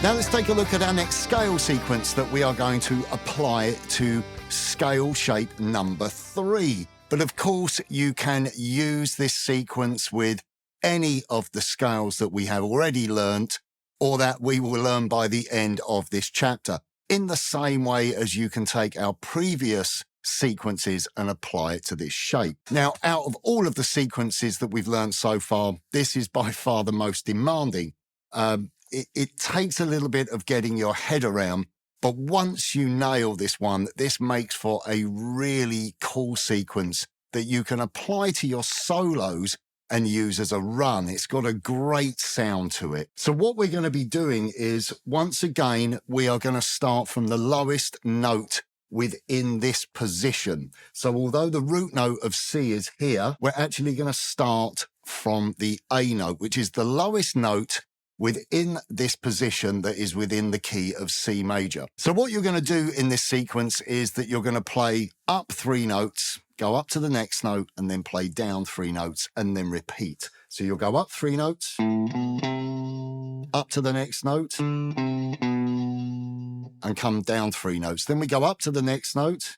Now let's take a look at our next scale sequence that we are going to apply to scale shape number 3. But of course, you can use this sequence with any of the scales that we have already learnt or that we will learn by the end of this chapter, in the same way as you can take our previous sequences and apply it to this shape. Now, out of all of the sequences that we've learned so far, this is by far the most demanding. It takes a little bit of getting your head around, but once you nail this one, this makes for a really cool sequence that you can apply to your solos and use as a run. It's got a great sound to it. So what we're going to be doing is, once again, we are going to start from the lowest note within this position. So although the root note of C is here, we're actually going to start from the A note, which is the lowest note within this position that is within the key of C major. So what you're going to do in this sequence is that you're going to play up 3 notes, go up to the next note, and then play down 3 notes, and then repeat. So you'll go up 3 notes, up to the next note, and come down 3 notes. Then we go up to the next note,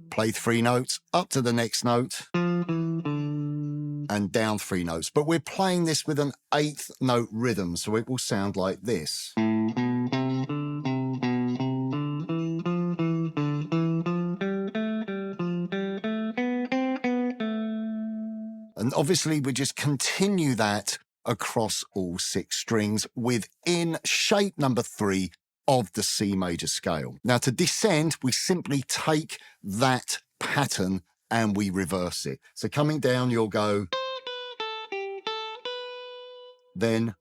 play 3 notes, up to the next note, and down 3 notes. But we're playing this with an 8th note rhythm, so it will sound like this. And obviously we just continue that across all 6 strings within shape number 3 of the C major scale. Now to descend, we simply take that pattern and we reverse it. So coming down, you'll go, then,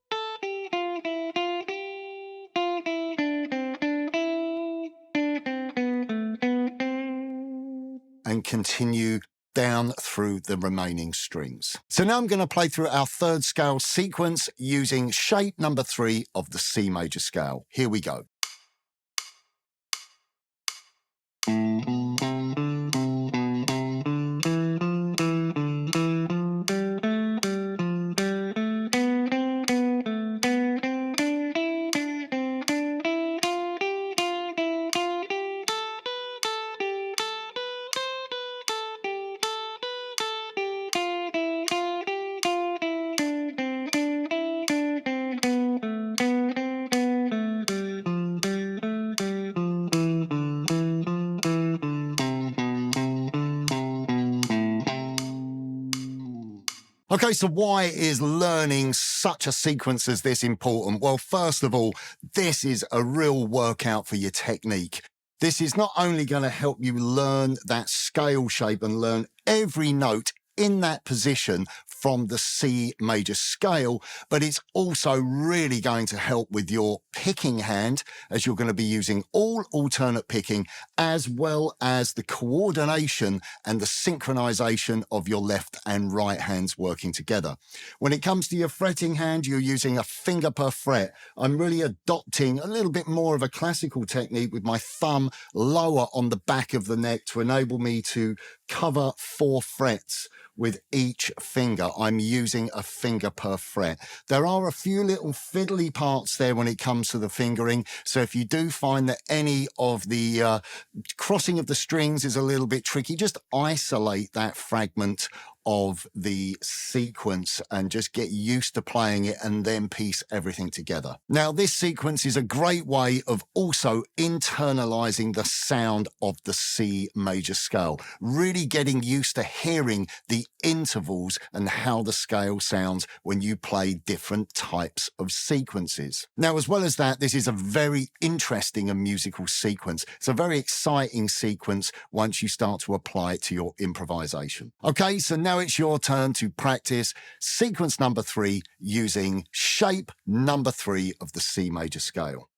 and continue down through the remaining strings. So now I'm going to play through our 3rd scale sequence using shape number 3 of the C major scale. Here we go. Okay, so why is learning such a sequence as this important? Well, first of all, this is a real workout for your technique. This is not only going to help you learn that scale shape and learn every note in that position from the C major scale, but it's also really going to help with your picking hand, as you're going to be using all alternate picking, as well as the coordination and the synchronization of your left and right hands working together. When it comes to your fretting hand, you're using a finger per fret. I'm really adopting a little bit more of a classical technique with my thumb lower on the back of the neck to enable me to cover 4 frets with each finger. I'm using a finger per fret. There are a few little fiddly parts there when it comes to the fingering, so if you do find that any of the crossing of the strings is a little bit tricky, just isolate that fragment of the sequence and just get used to playing it and then piece everything together. Now, this sequence is a great way of also internalizing the sound of the C major scale, really getting used to hearing the intervals and how the scale sounds when you play different types of sequences. Now, as well as that, this is a very interesting and musical sequence. It's a very exciting sequence once you start to apply it to your improvisation. Okay, so now it's your turn to practice sequence number 3 using shape number 3 of the C major scale.